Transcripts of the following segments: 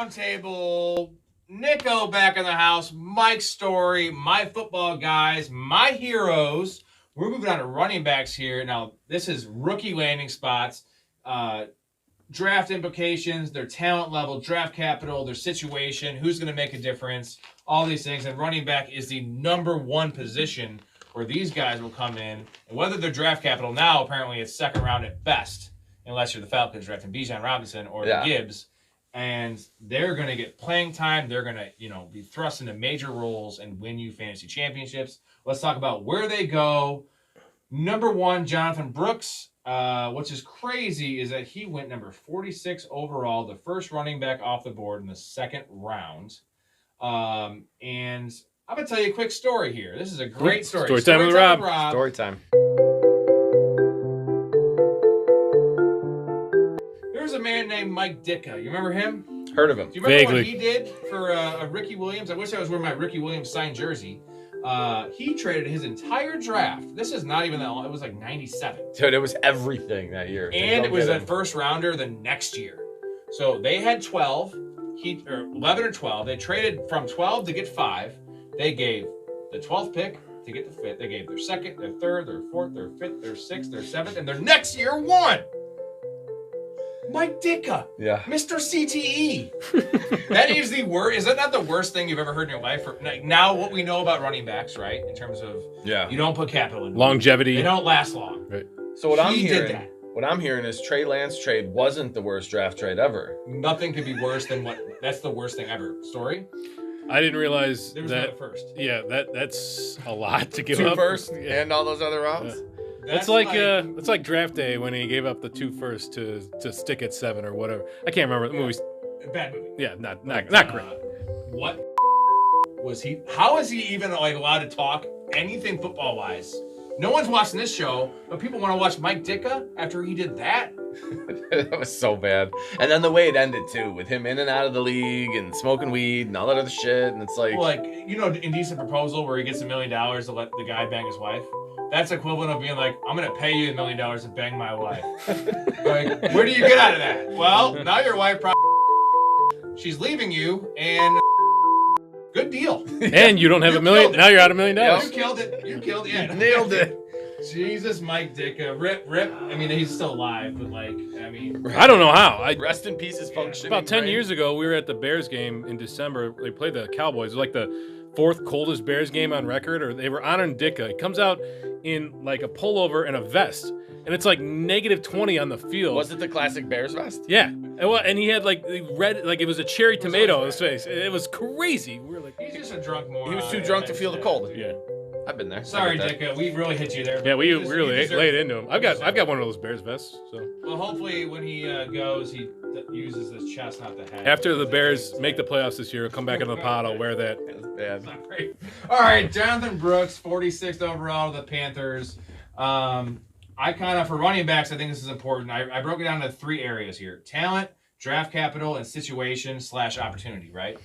Roundtable. Nico back in the house. Mike Story, my football guys, my heroes. We're moving on to running backs here. Now, this is rookie landing spots, draft implications, their talent level, draft capital, their situation, who's going to make a difference, all these things. And running back is the number one position where these guys will come in. And whether they're draft capital now, apparently it's second round at best, unless you're the Falcons drafting Bijan Robinson or the Gibbs. And they're going to get playing time. They're going to, be thrust into major roles and win you fantasy championships. Let's talk about where they go. Number 1, Jonathon Brooks. Which is crazy is that he went number 46 overall, the first running back off the board in the second round. And I'm going to tell you a quick story here. This is a great story. Story time with Rob. Story time. There's a man named Mike Ditka. You remember him? Heard of him. Do you remember Vaguely. what he did for Ricky Williams? I wish I was wearing my Ricky Williams signed jersey. He traded his entire draft. This is not even that long. It was like 97. Dude, it was everything that year. And it was a first rounder the next year. So they had 12, 11 or 12. They traded from 12 to get 5. They gave the 12th pick to get the 5th. They gave their 2nd, their 3rd, their 4th, their 5th, their 6th, their 7th, and their next year won. Mike Ditka. Yeah. Mr. CTE. That is the worst. Is that not the worst thing you've ever heard in your life? Now what we know about running backs, right? In terms of you don't put capital in. Longevity. They don't last long. Right. So what I'm hearing is Trey Lance trade wasn't the worst draft trade ever. Nothing could be worse than that's the worst thing ever. Story? I didn't realize there was that not a first. Yeah, that's a lot to give 2 up. first and all those other rounds. Yeah. It's like draft day when he gave up the 2 first to stick at 7 or whatever. I can't remember the movie. Bad movie. Yeah, not great. What was he? How is he even allowed to talk anything football wise? No one's watching this show, but people want to watch Mike Ditka after he did that. That was so bad. And then the way it ended too, with him in and out of the league and smoking weed and all that other shit. And it's like, Indecent Proposal, where he gets $1 million to let the guy bang his wife. That's equivalent of being like, I'm going to pay you $1 million to bang my wife. Like, where do you get out of that? Well, now your wife she's leaving you, and good deal. And you don't have $1 million. Now you're out $1 million. You killed it. You yeah. Nailed it. Jesus, Mike Ditka. Rip. I mean, he's still alive, but I don't know how. Rest in peace is functioning. About 10 years ago, we were at the Bears game in December. They played the Cowboys. It was like the 4th coldest Bears game on record, or they were honoring Ditka. He comes out in like a pullover and a vest, and it's like -20 on the field. Was it the classic Bears vest? Yeah. And he had like the red, like it was a cherry tomato on his face. It was crazy. We were like, he's just a drunk moron. He was too drunk to feel the cold. Yeah. I've been there. Sorry, Ditka. We really hit you there. Yeah, we really laid into him. I've got one of those Bears vests. So. Well, hopefully when he goes, he uses his chest, not the head. After the Bears make the playoffs this year, come back into the pod. I'll wear that. Bad. Sorry. All right, Jonathon Brooks, 46th overall to the Panthers. For running backs, I think this is important. I broke it down into 3 areas here: talent, draft capital, and situation / opportunity. Right?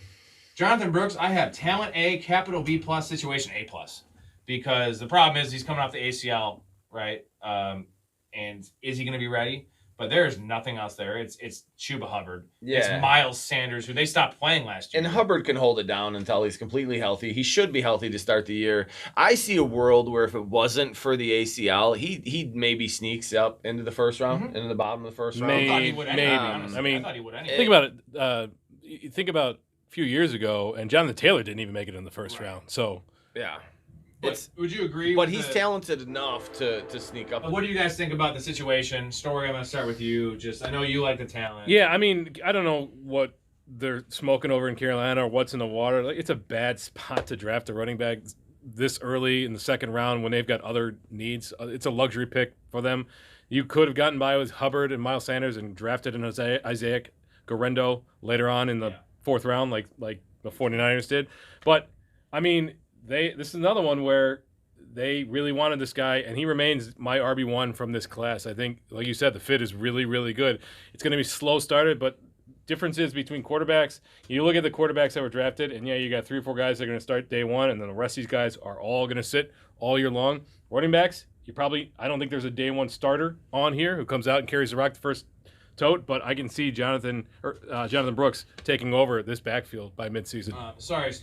Jonathon Brooks, I have talent A, capital B plus, situation A plus. Because the problem is he's coming off the ACL, right? And is he going to be ready? But there's nothing else there. It's Chuba Hubbard. Yeah. It's Miles Sanders, who they stopped playing last year. And Hubbard can hold it down until he's completely healthy. He should be healthy to start the year. I see a world where if it wasn't for the ACL, he maybe sneaks up into the first round, into the bottom of the first round. I thought he would anyway, honestly. I mean, I thought he would anyway. think about it. You think about a few years ago, and Jonathan Taylor didn't even make it in the first round. So yeah. Would you agree? But he's talented enough to sneak up. What do you guys think about the situation? Story, I'm going to start with you. I know you like the talent. Yeah, I mean, I don't know what they're smoking over in Carolina or what's in the water. Like, it's a bad spot to draft a running back this early in the second round when they've got other needs. It's a luxury pick for them. You could have gotten by with Hubbard and Miles Sanders and drafted an Isaac Garendo later on in the 4th round, like the 49ers did. But, I mean, this is another one where they really wanted this guy, and he remains my RB1 from this class. I think, like you said, the fit is really, really good. It's going to be slow started, but differences between quarterbacks, you look at the quarterbacks that were drafted, and you got 3 or 4 guys that are going to start day 1, and then the rest of these guys are all going to sit all year long. Running backs, I don't think there's a day 1 starter on here who comes out and carries the rock the first tote, but I can see Jonathon Brooks taking over this backfield by midseason. Sorry,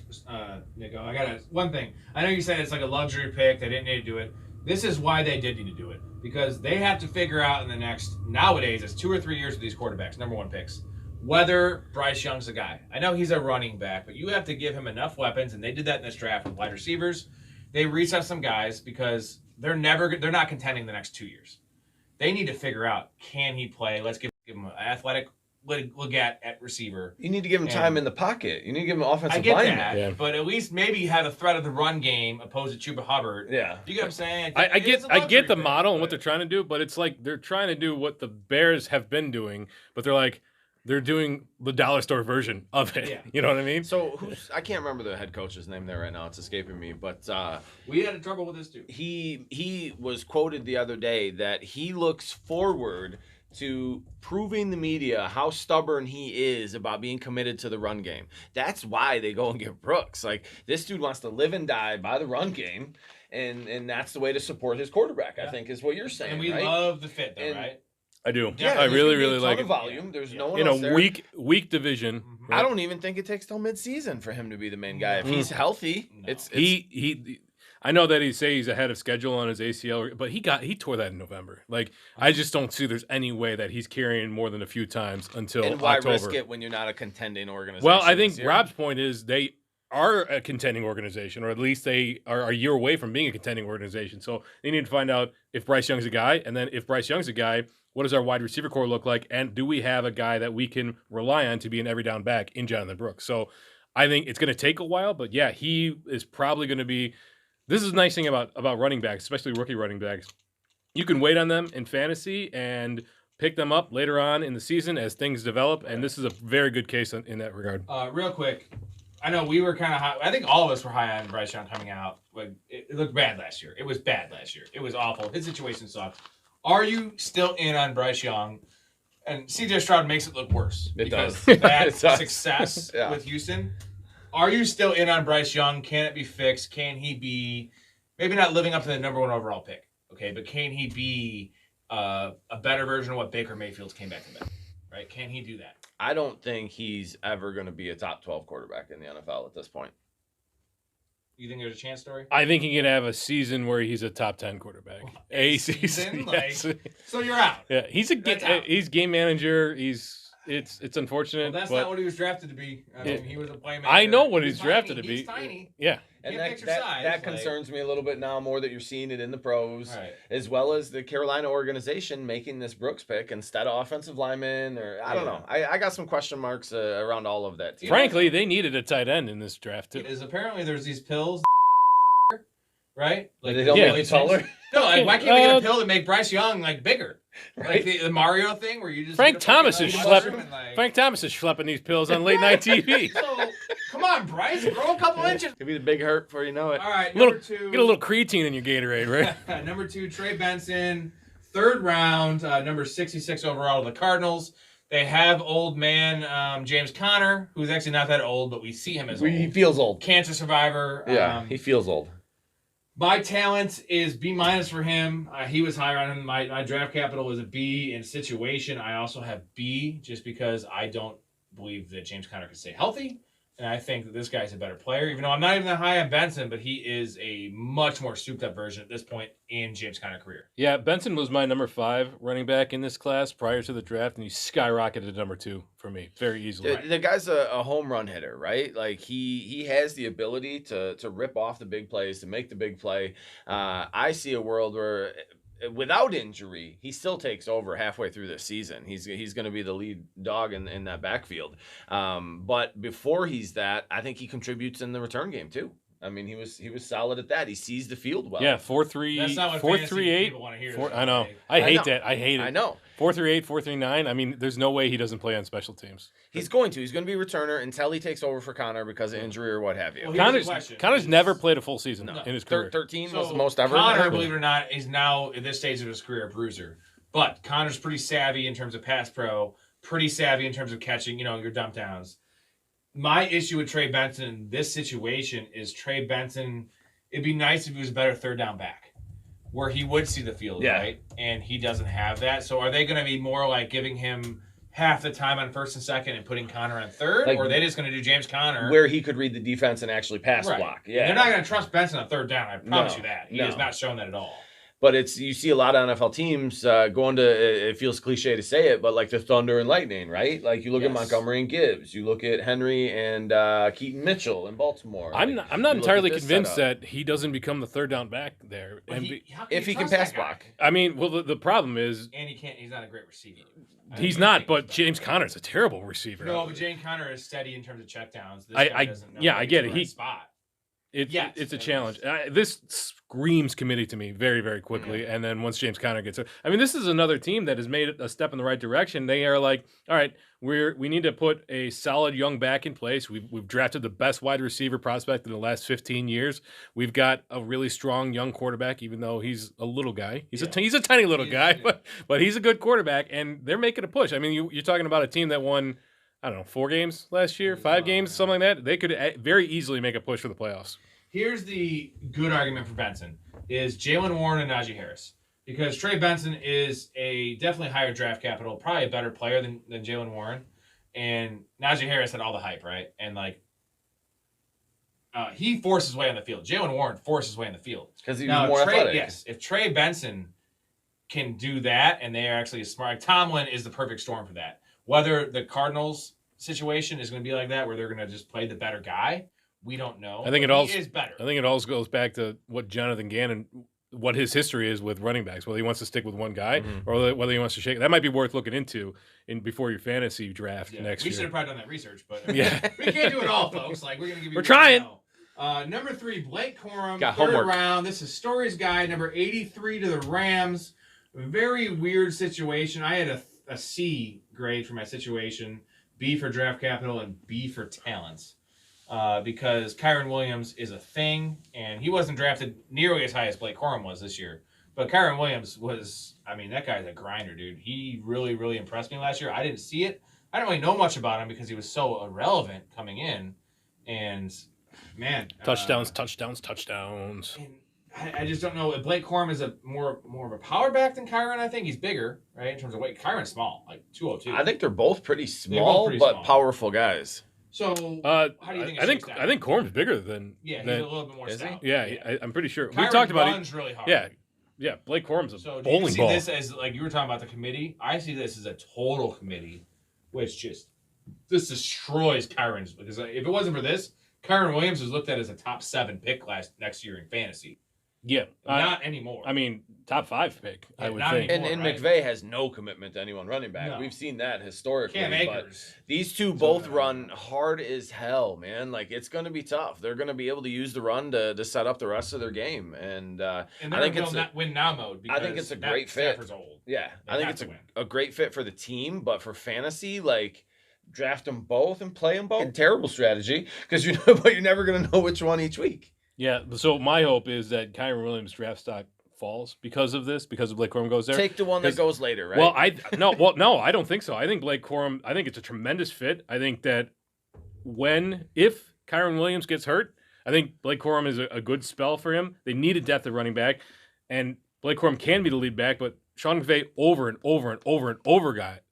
Nico. I got one thing. I know you said it's like a luxury pick. They didn't need to do it. This is why they did need to do it, because they have to figure out in the next, nowadays, it's 2 or 3 years with these quarterbacks, number one picks, whether Bryce Young's the guy. I know he's a running back, but you have to give him enough weapons, and they did that in this draft with wide receivers. They reset some guys because they're not contending the next 2 years. They need to figure out, can he play? Let's give him an athletic look at receiver. You need to give him time in the pocket. You need to give him offensive I get lineman. that, but at least maybe have a threat of the run game opposed to Chuba Hubbard. Yeah. You get what I'm saying? I get the model and what they're trying to do, but it's like they're trying to do what the Bears have been doing, but they're doing the dollar store version of it. Yeah. You know what I mean? So I can't remember the head coach's name there right now. It's escaping me, but we had trouble with this too. He was quoted the other day that he looks forward to proving the media how stubborn he is about being committed to the run game. That's why they go and get Brooks. Like, this dude wants to live and die by the run game, and that's the way to support his quarterback, I think, is what you're saying. And we right? love the fit, though, right? I do. Yeah, I really like it. Volume. There's no one In else a there. weak division. Mm-hmm. I don't even think it takes till midseason for him to be the main guy. If he's healthy, it's he. I know that he's ahead of schedule on his ACL, but he tore that in November. Like, I just don't see there's any way that he's carrying more than a few times until and why October. risk it when you're not a contending organization? Well, I think this year? Rob's point is they are a contending organization, or at least they are a year away from being a contending organization. So they need to find out if Bryce Young's a guy, and then if Bryce Young's a guy, what does our wide receiver core look like, and do we have a guy that we can rely on to be an every down back in Jonathon Brooks? So I think it's going to take a while, but yeah, he is probably going to be. This is the nice thing about running backs, especially rookie running backs. You can wait on them in fantasy and pick them up later on in the season as things develop, and this is a very good case in that regard. Real quick, I know we were kind of high. I think all of us were high on Bryce Young coming out. Like, it looked bad last year. It was bad last year. It was awful. His situation sucked. Are you still in on Bryce Young? And CJ Stroud makes it look worse. It because does. that It does. success Yeah. with Houston. Are you still in on Bryce Young? Can it be fixed? Can he be maybe not living up to the number one overall pick? Okay, but can he be a better version of what Baker Mayfield came back to be? Right? Can he do that? I don't think he's ever going to be a top 12 quarterback in the NFL at this point. You think there's a chance, Story? I think he can have a season where he's a top 10 quarterback. A season, yes. So you're out. Yeah, he's game manager. It's unfortunate. Well, that's but not what he was drafted to be. I mean, he was a playmaker. I know what he's He's drafted tiny. to be. He's tiny. Yeah. And Can't picture size, that like- concerns me a little bit now more that you're seeing it in the pros, Right. as well as the Carolina organization making this Brooks pick instead of offensive lineman. Or I don't know. I got some question marks around all of that. Frankly, they needed a tight end in this draft too. Is apparently there's these pills, right? Like They don't Yeah. make you taller. No, like, why can't we get a pill to make Bryce Young like bigger? Right? Like the Mario thing where you just Frank get a Thomas fucking, is like, schlepping. mushroom and, like- Frank Thomas is schlepping these pills on late night TV. So come on, Bryce, grow a couple inches. Could be the big hurt before you know it. All right, Little- number two. Get a little creatine in your Gatorade, right? Number 2, Trey Benson, 3rd round, number 66 overall to the Cardinals. They have old man James Conner, who's actually not that old, but we see him as He old. feels old. Cancer survivor. Yeah, he feels old. My talent is B- for him. He was higher on him. My draft capital was a B. In situation, I also have B, just because I don't believe that James Conner can stay healthy. And I think that this guy's a better player, even though I'm not even that high on Benson, but he is a much more souped-up version at this point in James Conner's career. Yeah, Benson was my number 5 running back in this class prior to the draft, and he skyrocketed to number 2 for me very easily. The guy's a home run hitter, right? Like he has the ability to rip off the big plays, to make the big play. I see a world where, without injury, he still takes over halfway through the season. He's going to be the lead dog in that backfield. But before he's that, I think he contributes in the return game too. I mean, he was solid at that. He sees the field well. Yeah, 4-3, That's not what 4-3-8. fantasy people want to hear. I know. I I hate know. that. I hate it. I know. 4-3-8, 4-3-9. I mean, there's no way he doesn't play on special teams. He's going to. He's going to be a returner until he takes over for Connor because of injury or what have you. Well, here's the question. Connor's never played a full season No. in his career. 13 So was the most ever. Connor, believe it or not, is now at this stage of his career a bruiser. But Connor's pretty savvy in terms of pass pro, pretty savvy in terms of catching, your dump downs. My issue with Trey Benson in this situation is Trey Benson, it'd be nice if he was a better third down back, where he would see the field, Yeah. right? And he doesn't have that. So are they going to be more like giving him half the time on first and second and putting Connor on third, Like, or are they just going to do James Conner? where he could read the defense and actually pass Right. block. Yeah. They're not going to trust Benson on third down. I promise No, you that. He no. has not shown that at all. But you see a lot of NFL teams going to, it feels cliche to say it, but like the Thunder and Lightning, right? Like you look at Montgomery and Gibbs, you look at Henry and Keaton Mitchell in Baltimore. I'm not entirely convinced that he doesn't become the third down back there. If he can pass block. I mean, well, the problem is, and he's not a great receiver. He's not, but James Conner's a terrible receiver. No, but James Conner is steady in terms of checkdowns. I get it. Spot. It's a challenge. This screams committee to me very, very quickly. And then once James Conner gets it, I mean, this is another team that has made a step in the right direction. They are like, all right, we need to put a solid young back in place. We've drafted the best wide receiver prospect in the last 15 years. We've got a really strong young quarterback, even though he's a little guy. He's a tiny little guy, but he's a good quarterback, and they're making a push. I mean, you're talking about a team that won, I don't know, 4 games last year, 5 games, something like that. They could very easily make a push for the playoffs. Here's the good argument for Benson is Jalen Warren and Najee Harris. Because Trey Benson is a definitely higher draft capital, probably a better player than Jalen Warren. And Najee Harris had all the hype, right? And he forced his way on the field. Jalen Warren forced his way on the field. Because he was more athletic. Yes, if Trey Benson can do that and they are actually smart, Tomlin is the perfect storm for that. Whether the Cardinals situation is going to be like that, where they're going to just play the better guy, we don't know. I think he is better. I think it all goes back to what Jonathan Gannon, what his history is with running backs, whether he wants to stick with one guy or whether he wants to shake. That might be worth looking into before your fantasy draft next year. We should have probably done that research, but we can't do it all, folks. Like we're gonna give you. We're trying. Number 3, Blake Corum, got third homework. round. This is Story's guy, number 83 to the Rams. Very weird situation. I had a C grade for my situation, B for draft capital, and B for talents. Because Kyron Williams is a thing, and he wasn't drafted nearly as high as Blake Corum was this year. But Kyron Williams was, I mean, that guy's a grinder, dude. He really, really impressed me last year. I didn't see it. I didn't really know much about him because he was so irrelevant coming in. And, man. Touchdowns. And I just don't know. Blake Corum is a more of a power back than Kyron, I think. He's bigger, right, in terms of weight. Kyron's small, like 202. I think they're both pretty small, but powerful guys. So, how do you think I think Corum's bigger than. Yeah, he's a little bit more stout. Yeah, I'm pretty sure. Kyron We talked about runs really hard. Yeah. Blake Corum's a so bowling do you see ball. this as, like you were talking about the committee? I see this as a total committee, which this destroys Kyron's. Because if it wasn't for this, Kyron Williams was looked at as a top 7 pick next year in fantasy. Yeah. Not anymore. I mean, top 5 pick, I would think. And McVay has no commitment to anyone running back. No. We've seen that historically. Cam Akers. But these two both run hard as hell, man. Like, it's going to be tough. They're going to be able to use the run to set up the rest of their game. And I think it's win now mode. I think it's a great fit. Old. Yeah. I think it's a great fit for the team. But for fantasy, like, draft them both and play them both. And terrible strategy because you're never going to know which one each week. Yeah, so my hope is that Kyron Williams' draft stock falls because of Blake Corum goes there. Take the one that goes later, right? Well, I don't think so. I think Blake Corum, I think it's a tremendous fit. I think that if Kyron Williams gets hurt, I think Blake Corum is a good spell for him. They need a depth at running back, and Blake Corum can be the lead back, but Sean McVay over and over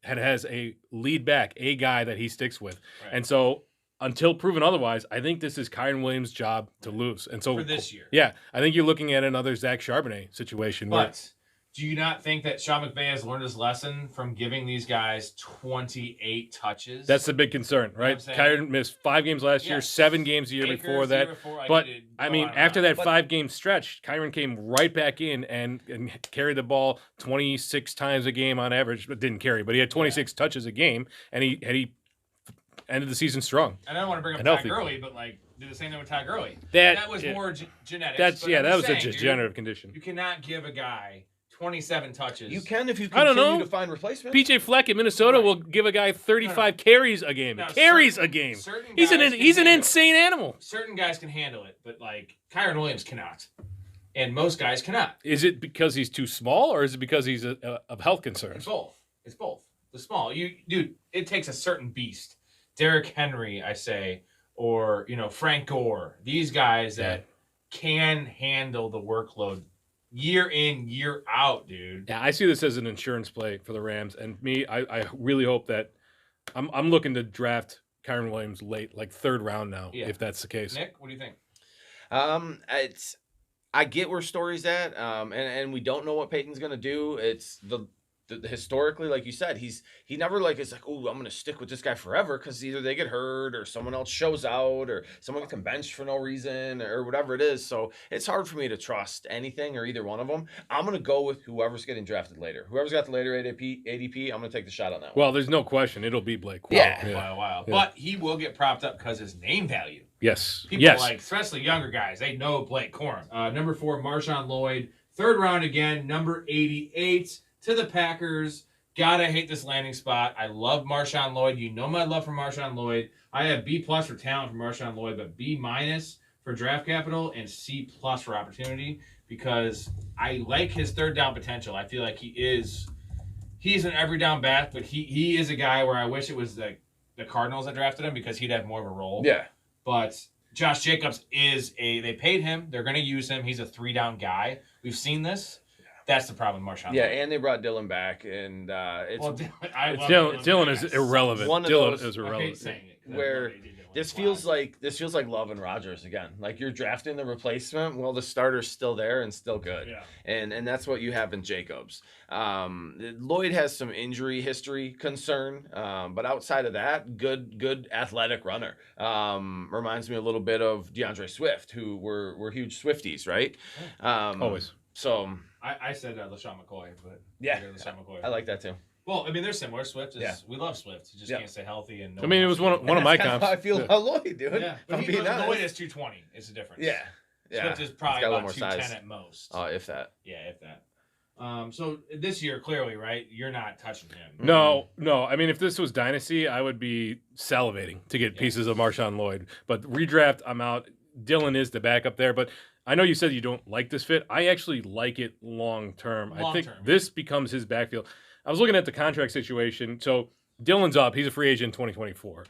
has a lead back, a guy that he sticks with. Right. And so until proven otherwise, I think this is Kyron Williams' job to lose. And so for this year. Yeah, I think you're looking at another Zach Charbonnet situation. But do you not think that Sean McVay has learned his lesson from giving these guys 28 touches? That's the big concern, right? Kyron missed 5 games last year, 7 games the year before that. But, I mean, after that 5-game stretch, Kyron came right back in and carried the ball 26 times a game on average. But didn't carry, but he had 26 touches a game, and he ended the season strong. I don't want to bring up Ty Gurley, but do the same thing with Ty Gurley. That was more genetics. That was a degenerative condition. You cannot give a guy 27 touches. You can if you continue to find replacements. PJ Fleck in Minnesota will give a guy 35 carries a game. He's an insane animal. Certain guys can handle it, but Kyron Williams cannot. And most guys cannot. Is it because he's too small, or is it because he's of health concerns? It's both. The small. Dude, it takes a certain beast. Derrick Henry, I say, or Frank Gore. These guys that can handle the workload year in, year out, dude. Yeah, I see this as an insurance play for the Rams, and I really hope that I'm looking to draft Kyron Williams late, like 3rd round now, if that's the case. Nick, what do you think? I get where Story's at, and we don't know what Peyton's gonna do. It's the historically, like you said, he never it's like, oh, I'm gonna stick with this guy forever, because either they get hurt or someone else shows out or someone gets benched for no reason or whatever it is. So it's hard for me to trust anything or either one of them. I'm gonna go with whoever's getting drafted later. Whoever's got the later ADP, I'm gonna take the shot on that one. Well, there's no question it'll be Blake. Wow. But he will get propped up because his name value. Yes. People like, especially younger guys, they know Blake Corum. Number 4, Marshawn Lloyd. 3rd round again, number 88 to the Packers. Gotta hate this landing spot. I love Marshawn Lloyd. You know my love for Marshawn Lloyd. I have B+ for talent for Marshawn Lloyd, but B- for draft capital and C+ for opportunity, because I like his 3rd down potential. I feel like he's an every down back, but he is a guy where I wish it was the Cardinals that drafted him, because he'd have more of a role. Yeah. But Josh Jacobs they paid him. They're going to use him. He's a 3-down guy. We've seen this. That's the problem with Marshawn. Yeah, and they brought Dylan back, and Dylan is irrelevant. Dylan is irrelevant. I hate saying it. Where this feels like Love and Rodgers again. Like, you're drafting the replacement. Well, the starter's still there and still good. Yeah. And that's what you have in Jacobs. Lloyd has some injury history concern, but outside of that, good athletic runner. Reminds me a little bit of DeAndre Swift, who we're huge Swifties, right? Always. So I said LaShawn McCoy, but yeah, LaShawn McCoy. I like that too. Well, I mean, they're similar. Swift is we love Swift. He just can't stay healthy. And I mean, it was one of my comps. I feel about Lloyd, dude. Yeah, but Lloyd is 220. Is the difference. Yeah. Swift is probably about 210 at most. Oh, if that. Yeah, if that. So this year, clearly, right? You're not touching him. No. I mean, if this was Dynasty, I would be salivating to get pieces of Marshawn Lloyd. But redraft, I'm out. Dylan is the backup there, but I know you said you don't like this fit. I actually like it long term. I think this becomes his backfield. I was looking at the contract situation. So Dylan's up. He's a free agent in 2024.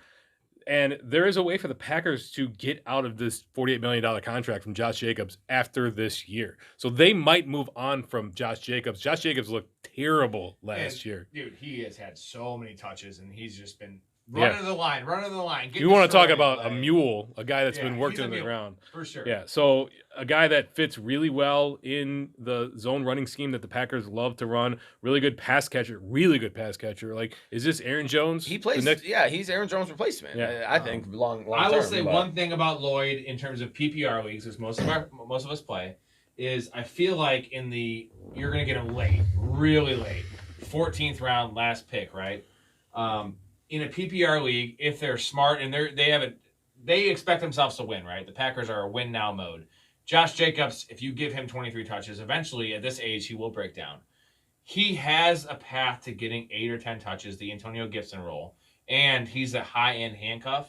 And there is a way for the Packers to get out of this $48 million contract from Josh Jacobs after this year. So they might move on from Josh Jacobs. Josh Jacobs looked terrible last year. Dude, he has had so many touches, and he's just been running to the line. You want to talk about a mule, a guy that's been working on the ground. For sure. Yeah, so a guy that fits really well in the zone running scheme that the Packers love to run. Really good pass catcher. Like, is this Aaron Jones? He plays, he's Aaron Jones' replacement. Yeah. I think long I will term, say one thing about Lloyd in terms of PPR leagues, as most of us play, is I feel like you're going to get him late, really late, 14th round, last pick, right? In a PPR league, if they're smart and they expect themselves to win, right? The Packers are a win now mode. Josh Jacobs, if you give him 23 touches, eventually at this age he will break down. He has a path to getting 8 or 10 touches, the Antonio Gibson role, and he's a high-end handcuff.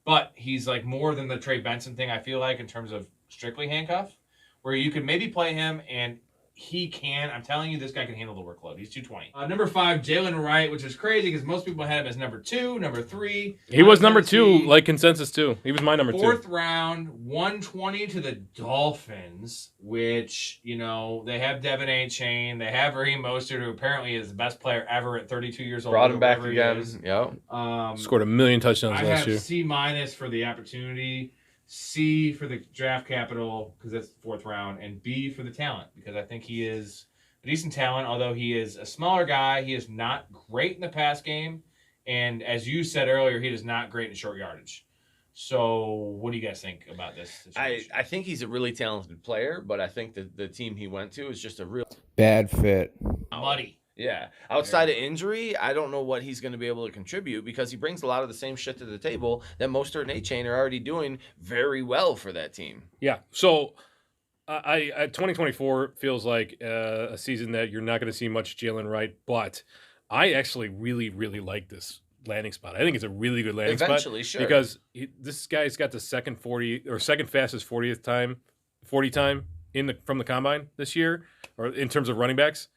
But he's like more than the Trey Benson thing, I feel like, in terms of strictly handcuff, where you could maybe play him and I'm telling you, this guy can handle the workload. He's 220. Number 5, Jalen Wright, which is crazy because most people had him as number 2, number 3. He was number 2, like consensus too. He was my number 2. 4th round, 120 to the Dolphins, which, they have Devin A. Chain. They have Raheem Mostert, who apparently is the best player ever at 32 years old. Brought him back again. Yep. Scored 1 million touchdowns last year. I have C- for the opportunity. C for the draft capital, because that's the 4th round, and B for the talent, because I think he is a decent talent, although he is a smaller guy. He is not great in the pass game, and as you said earlier, he is not great in short yardage. So what do you guys think about this situation? I think he's a really talented player, but I think that the team he went to is just a real bad fit. Muddy. Yeah. Outside of injury, I don't know what he's going to be able to contribute, because he brings a lot of the same shit to the table that Mostert and A-Chain are already doing very well for that team. Yeah. So 2024 feels like a season that you're not going to see much Jalen Wright, but I actually really, really like this landing spot. I think it's a really good landing spot. Eventually, sure. Because this guy's got the second fastest 40 time from the combine this year, or in terms of running backs.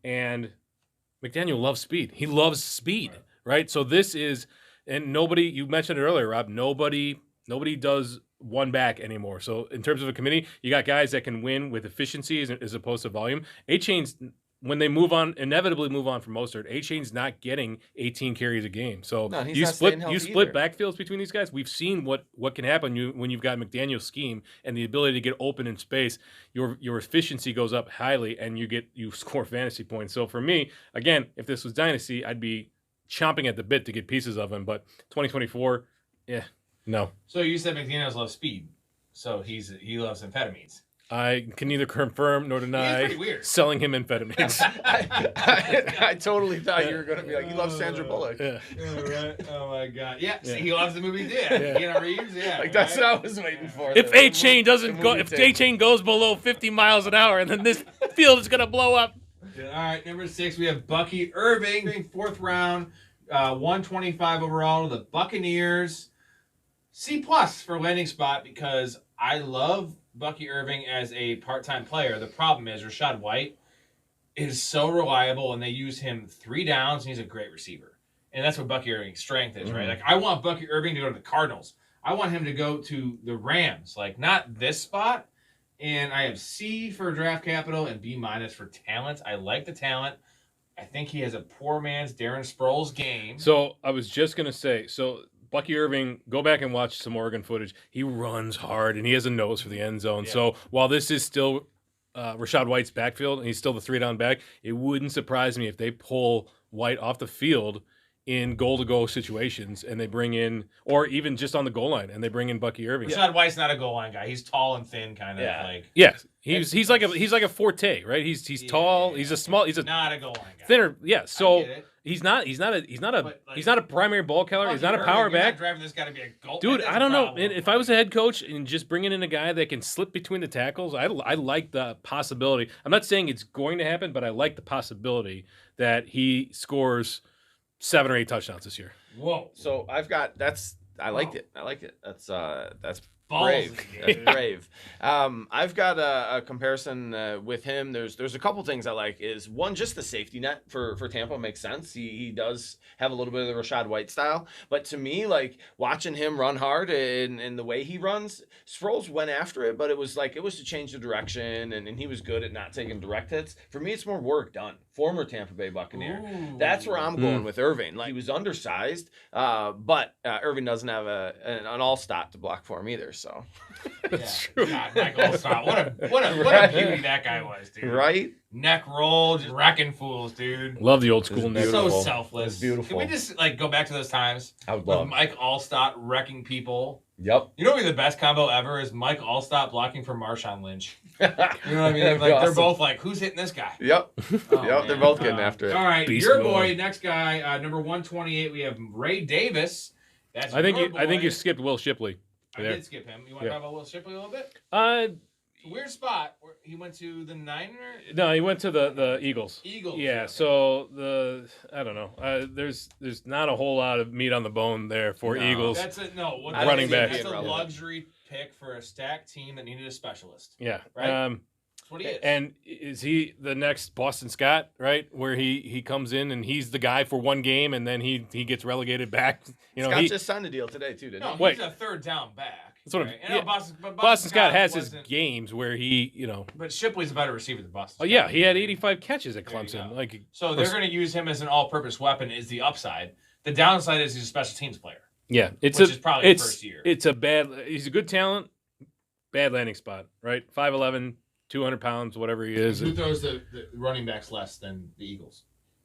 And McDaniel loves speed. He loves speed, right? So this is, and you mentioned it earlier, Rob, nobody does one back anymore. So in terms of a committee, you got guys that can win with efficiency as opposed to volume. A-Chain's, when they inevitably move on from Mostert, A-Chain's not getting 18 carries a game. So No, he's you not split staying healthy split either. backfields between these guys. We've seen what can happen when you've got McDaniel's scheme and the ability to get open in space. Your efficiency goes up highly, and you score fantasy points. So for me, again, if this was Dynasty, I'd be chomping at the bit to get pieces of him. But 2024, yeah, no. So you said McDaniels loves speed, so he loves amphetamines. I can neither confirm nor He's deny pretty weird. selling him amphetamines. I totally thought you were going to be like, he loves Sandra Bullock. Yeah. Yeah, right. Oh my God. Yeah. See, Yeah. he loves the movie. Yeah. Yeah. Keanu Reeves. Yeah. Like, that's right? what I was waiting for. If The A-Chain doesn't go, movie if tape. A-Chain goes below 50 miles an hour, and then this field is gonna blow up. All right, number 6, we have Bucky Irving, 4th round, 125 overall to the Buccaneers. C+ for landing spot because I love Bucky Irving as a part-time player. The problem is Rachaad White is so reliable, and they use him 3 downs, and he's a great receiver. And that's what Bucky Irving's strength is, right? Like, I want Bucky Irving to go to the Cardinals. I want him to go to the Rams, like not this spot. And I have C for draft capital and B- for talent. I like the talent. I think he has a poor man's Darren Sproles game. So I was just gonna say, Bucky Irving, go back and watch some Oregon footage. He runs hard, and he has a nose for the end zone. Yeah. So while this is still Rachaad White's backfield, and he's still the 3-down back, it wouldn't surprise me if they pull White off the field in goal-to-goal situations, and they bring in, or even just on the goal line, and they bring in Bucky Irving. Rachaad White's not a goal line guy. He's tall and thin, kind of Yeah. like Yeah, he's like a Forte, right? He's tall. Yeah. He's a not a goal line guy. thinner. Yeah, I so get it. he's not a But, like, he's not a primary ball carrier. He's not a Bucky power Irving, you're not back. driving this guy to be a goal. Dude, That's I a don't know. problem. And if I was a head coach and just bringing in a guy that can slip between the tackles, I like the possibility. I'm not saying it's going to happen, but I like the possibility that he scores 7 or 8 touchdowns this year. Whoa. So I've got I liked it. I like it. That's Ballsy, brave. dude. That's brave. I've got a comparison with him. There's a couple things I like. Is one, just the safety net for Tampa makes sense. He does have a little bit of the Rachaad White style, but to me, like watching him run hard and the way he runs, Sproles went after it, but it was to change the direction, and he was good at not taking direct hits. For me, it's more work done. Former Tampa Bay Buccaneer. Ooh. That's where I'm going with Irving. Like, he was undersized, but Irving doesn't have an all-stop to block for him either. So, That's Yeah. true. God, Michael Allstott. What a Right. beauty that guy was, dude. right? Neck roll, just wrecking fools, dude. Love the old school It's neck. So beautiful. selfless. It's beautiful. Can we just go back to those times I would with love. Mike Allstott wrecking people? Yep. You know what would be the best combo ever is Mike Allstott blocking for Marshawn Lynch. Yep. You know what I mean? That'd Like be they're awesome. both like, who's hitting this guy? Yep. Oh, Yep, they're man. both getting after it. All right, Beast your mode. boy, next guy, number 128. We have Ray Davis. That's I think your you boy. skipped Will Shipley. I there. did skip him. You want to Yeah. talk about Will Shipley a little bit? Weird spot. He went to the Niners. No, he went to the Eagles. Eagles. Yeah, okay. so I don't know. There's not a whole lot of meat on the bone there for No. Eagles. That's a no. What Running back. That's a Relevant. luxury pick for a stacked team that needed a specialist. Yeah. Right? That's what he is. And is he the next Boston Scott, right? Where he comes in and he's the guy for one game and then he gets relegated back. You know, Scott he, just signed a deal today too, didn't no, he? Wait. he's a third down back. That's what right? I'm- And yeah. Boston Boston Scott has his wasn't- games where he, But Shipley's a better receiver than Boston. oh Scott. yeah, he had 85 catches at There you Clemson. go. Like, So they're going to use him as an all-purpose weapon. Is the upside? The downside is he's a special teams player, yeah, it's which is probably the first year. It's he's a good talent, bad landing spot, right? 5'11", 200 pounds, whatever he is. Who throws the running backs less than the Eagles?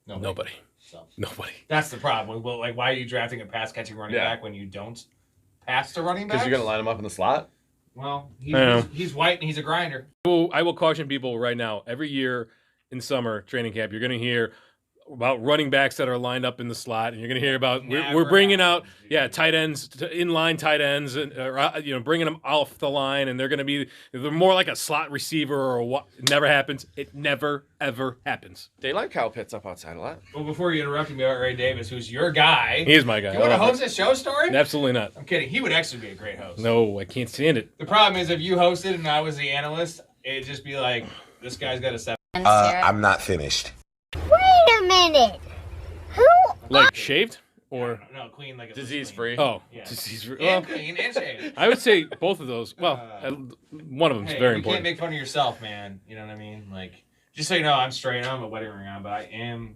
Nobody. So Nobody. that's the problem. Well, like, why are you drafting a pass-catching running Yeah. back when you don't pass to running backs? Because you're gonna line him up in the slot. Well, I know. he's white and he's a grinder. I will caution people right now. Every year in summer training camp, you're going to hear about running backs that are lined up in the slot, and you're going to hear about we're Never bringing out happens, dude. tight ends, inline tight ends, and bringing them off the line, and they're more like a slot receiver or what. It never happens. It never ever happens. They like Kyle Pitts up outside a lot. Well, before you interrupted me about Ray Davis, who's your guy, He's my guy. you want to host this show, Story? Absolutely not. I'm kidding. He would actually be a great host. No, I can't stand it. The problem is if you hosted and I was the analyst, it'd just be like, this guy's got a 7. I'm not finished. Wait a minute. Who? Like shaved or no, clean like it Disease was free. oh, Yeah. disease-free. And Well, clean and shaved. I would say both of those. Well, one of them is Hey, very you important. can't make fun of yourself, man. You know what I mean? Like, just so you know, I'm straight. I don't have a wedding ring on, but I am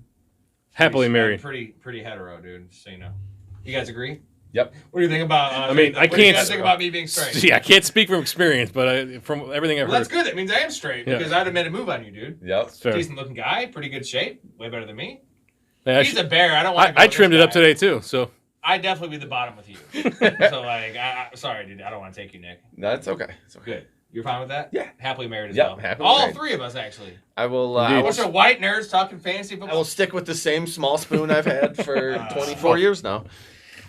Happily I'm married. pretty hetero, dude. Just so you know. You guys agree? Yep. What do you think about? I mean, I what do you can't- guys think about me being straight? Yeah, I can't speak from experience, but from everything I've Well, heard, that's good. That means I am straight Yeah. because I'd have made a move on you, dude. Yep. fair. Decent looking guy, pretty good shape, way better than me. Yeah, He's a bear. I don't want. I trimmed it up today too. So I'd definitely be the bottom with you. So like, sorry, dude. I don't want to take you, Nick. That's okay. It's okay. Good. You're fine with that? Yeah. Happily married as Yep, well. happily All married. three of us actually. I will. Indeed. I A will bunch of white nerds talking fantasy I football. will stick with the same small spoon I've had for 24 years now.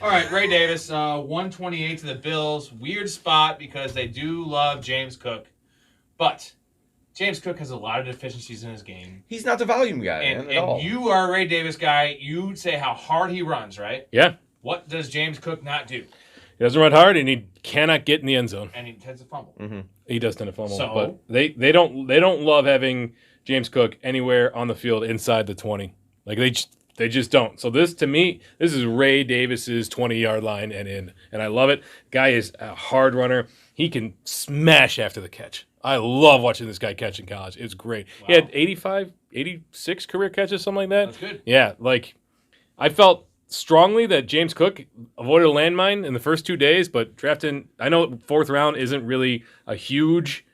All right, Ray Davis, 128 to the Bills. Weird spot because they do love James Cook, but James Cook has a lot of deficiencies in his game. He's not the volume guy, And, man, at all. and you are a Ray Davis guy. You say how hard he runs, right? yeah, What does James Cook not do? he doesn't run hard, and he cannot get in the end zone. And he tends to fumble. Mm-hmm. He does tend to fumble, So? but they don't love having James Cook anywhere on the field inside the 20. Like they just don't. So this, to me, this is Ray Davis's 20-yard line and in, and I love it. Guy is a hard runner. He can smash after the catch. I love watching this guy catch in college. It's great. He had 85, 86 career catches, something like that. That's good. Yeah, like I felt strongly that James Cook avoided a landmine in the first 2 days, but drafting, I know fourth round isn't really a huge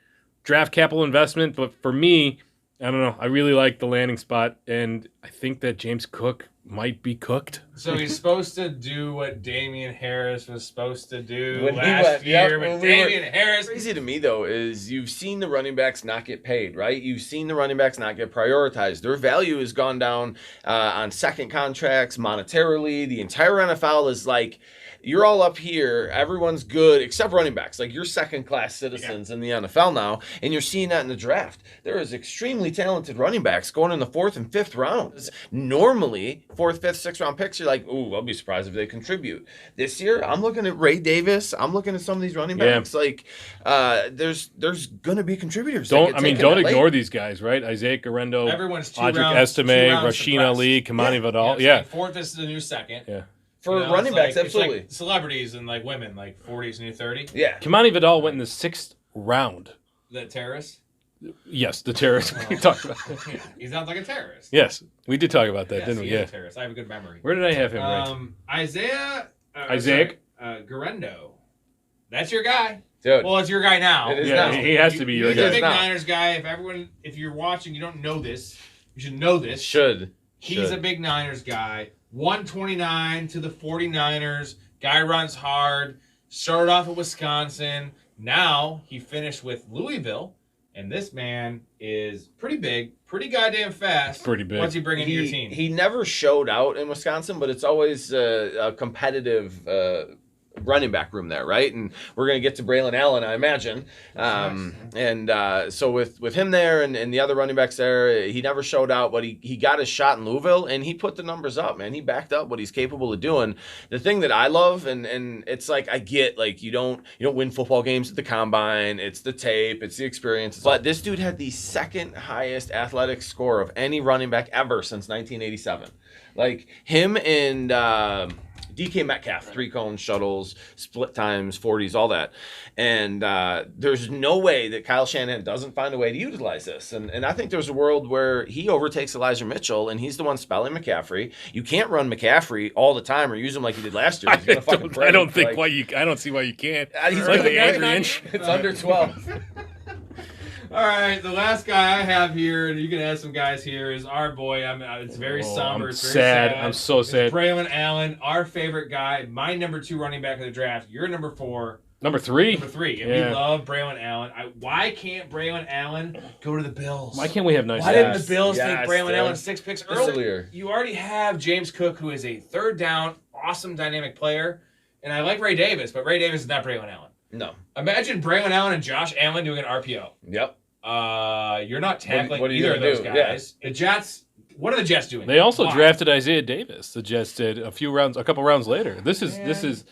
draft capital investment, but for me, I don't know. I really like the landing spot, and I think that James Cook might be cooked. So he's supposed to do what Damian Harris was supposed to do When he last went- yep, year, when but we were- Damian Harris. Crazy to me though is you've seen the running backs not get paid, right? You've seen the running backs not get prioritized. Their value has gone down on second contracts monetarily. The entire NFL is like, you're all up here. Everyone's good except running backs. Like you're second class citizens in the NFL now, and you're seeing that in the draft. There is extremely talented running backs going in the 4th and 5th rounds. Normally, 4th, 5th, 6th round picks, you're like, ooh, I'll be surprised if they contribute. This year, I'm looking at Ray Davis. I'm looking at some of these running Yeah. backs. Like, there's gonna be contributors. that get taken Don't that late. ignore these guys, right? Isaiah Guerrero, Everyone's two Audric rounds. Estime, 2 rounds Rasheen suppressed. Ali, Kamani Vidal. You know, Yeah, fourth is the new second. yeah. for You know, running it's backs. like, Absolutely, It's like celebrities and like women, like 40s and new 30. yeah. Kamani Vidal went in the 6th round. The terrorist. Yes, the terrorist we talked about. Yeah, he's not like a terrorist. Yes, we did talk about that, Yes, didn't we? he is Yeah. a terrorist. I have a good memory. Where did I have him ranked? Isaiah. Isaac? Guerrero. That's your guy. Dude, Well, it's your guy now. It is Yeah, now. he has to be your He's guy. a big now. Niners guy. If you're watching, you don't know this. You should know this. should. He's a big Niners guy. 129 to the 49ers. Guy runs hard. Started off at Wisconsin. Now he finished with Louisville. And this man is pretty big, pretty goddamn fast. Pretty big. What's he bring into your team? He never showed out in Wisconsin, but it's always a competitive running back room there, right? And we're going to get to Braylon Allen, I imagine. So with him there and the other running backs there, he never showed out, but he got his shot in Louisville, and he put the numbers up, man. He backed up what he's capable of doing. The thing that I love, and it's like, I get, like, you don't win football games at the combine. It's the tape. It's the experience. But this dude had the second highest athletic score of any running back ever since 1987. Like, him and DK Metcalf, 3-cone shuttles, split times, 40s, all that. And there's no way that Kyle Shanahan doesn't find a way to utilize this. And I think there's a world where he overtakes Elijah Mitchell, and he's the one spelling McCaffrey. You can't run McCaffrey all the time or use him like you did last year. He's gonna fucking break. I don't think Like, why you. I don't see why you can't. he's It's like gonna the break. angry inch. It's under 12. All right, the last guy I have here, and you can add some guys here, is our boy. It's very Oh, somber. I'm It's very sad. sad. I'm so sad. It's Braylon Allen, our favorite guy, my number 2 running back of the draft. You're number 4. Number 3. Number 3. And Yeah. we love Braylon Allen. Why can't Braylon Allen go to the Bills? Why can't we have nice? Why guys? didn't the Bills take Yes, Braylon dude. Allen 6 picks Earlier. earlier? You already have James Cook, who is a third down, awesome dynamic player. And I like Ray Davis, but Ray Davis is not Braylon Allen. No. Imagine Braylon Allen and Josh Allen doing an RPO. Yep. You're not tackling what are you either of gonna those do? guys. The Jets. What are the Jets doing? They also Why? drafted Isaiah Davis. The Jets did a couple rounds later. This is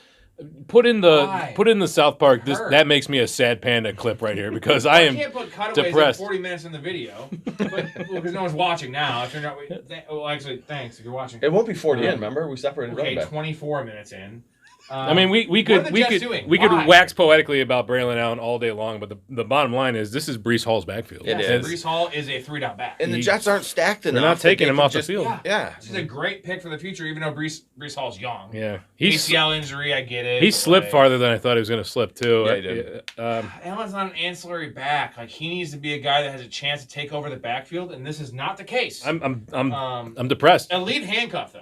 Put in Why? the South Park. Hurt. That makes me a sad panda clip right here because Well, I am can't put cutaways depressed. of 40 minutes in the video because no one's watching now. It turned out well, actually, thanks if you're watching. It won't be 40 in. Remember, we separated running Okay, back. 24 minutes in. I mean, we what could are the we Jets could doing? we could Why? wax poetically about Braylon Allen all day long, but the bottom line is this is Breece Hall's backfield. It Yes, is. Breece Hall is a 3-down back. And the Jets aren't stacked They're enough. not taking that him they off can the field. Yeah. This is a great pick for the future, even though Breece Hall's young. Yeah, he's ACL injury, I get it. he but, slipped like, farther than I thought he was going to slip too. Yeah, he did. Allen's not an ancillary back. Like he needs to be a guy that has a chance to take over the backfield, and this is not the case. I'm depressed. Elite handcuff though.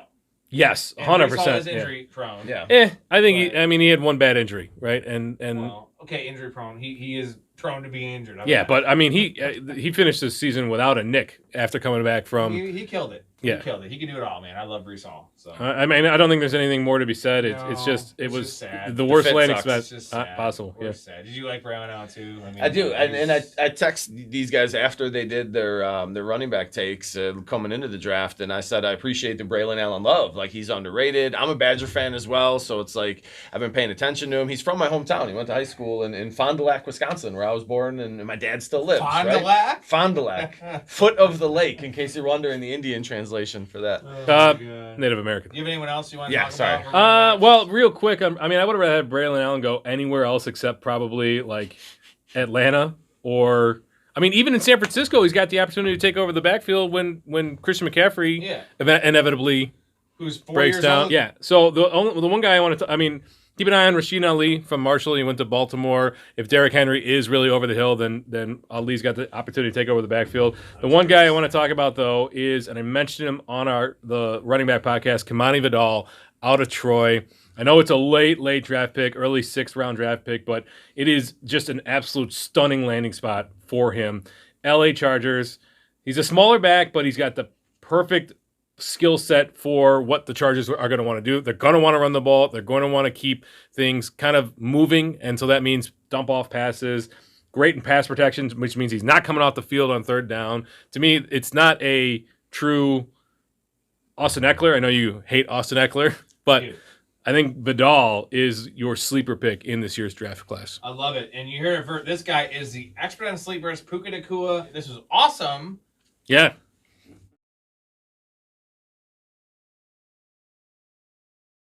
Yes, And 100%. Breece Hall is Yeah. injury prone. Yeah. I think he had one bad injury, right? And Well, okay, injury prone. He is prone to being injured. yeah, but I mean he finished this season without a nick after coming back from. he killed it. Yeah. He killed it. He can do it all, man. I love Breece Hall. So I mean, I don't think there's anything more to be said. It No, was just sad. the worst fit landing sucks. spot it's just sad. possible. We're Yeah. sad. Did you like Brown out too? I do, and I text these guys after they did their running back takes coming into the draft, and I said I appreciate the Braylon Allen love. Like he's underrated. I'm a Badger fan as well, so it's like I've been paying attention to him. He's from my hometown. He went to high school in Fond du Lac, Wisconsin, where I was born, and my dad still lives. Fond du right? Lac? Fond du Lac, foot of the lake, in case you're wondering the Indian translation for that. Oh, my God. Native American. Do you have anyone else you want to Yeah, talk sorry. about? Well, real quick, I mean, I would have rather had Braylon Allen go anywhere else except probably like Atlanta or. I mean, even in San Francisco, he's got the opportunity to take over the backfield when Christian McCaffrey Yeah. inevitably Who's 4 breaks years down. old? Yeah. So the one guy I want to, I mean, keep an eye on Rasheen Ali from Marshall. He went to Baltimore. If Derrick Henry is really over the hill, then Ali's got the opportunity to take over the backfield. The one guy I want to talk about though is, and I mentioned him on the running back podcast, Kamani Vidal out of Troy. I know it's a late draft pick, early 6th round draft pick, but it is just an absolute stunning landing spot for him. LA Chargers. He's a smaller back, but he's got the perfect skill set for what the Chargers are going to want to do. They're going to want to run the ball. They're going to want to keep things kind of moving, and so that means dump off passes. Great in pass protection, which means he's not coming off the field on 3rd down. To me, it's not a true Austin Eckler. I know you hate Austin Eckler, but Dude. I think Vidal is your sleeper pick in this year's draft class. I love it. And you hear it first. This guy is the expert on sleepers, Puka Nakua. This was awesome. Yeah.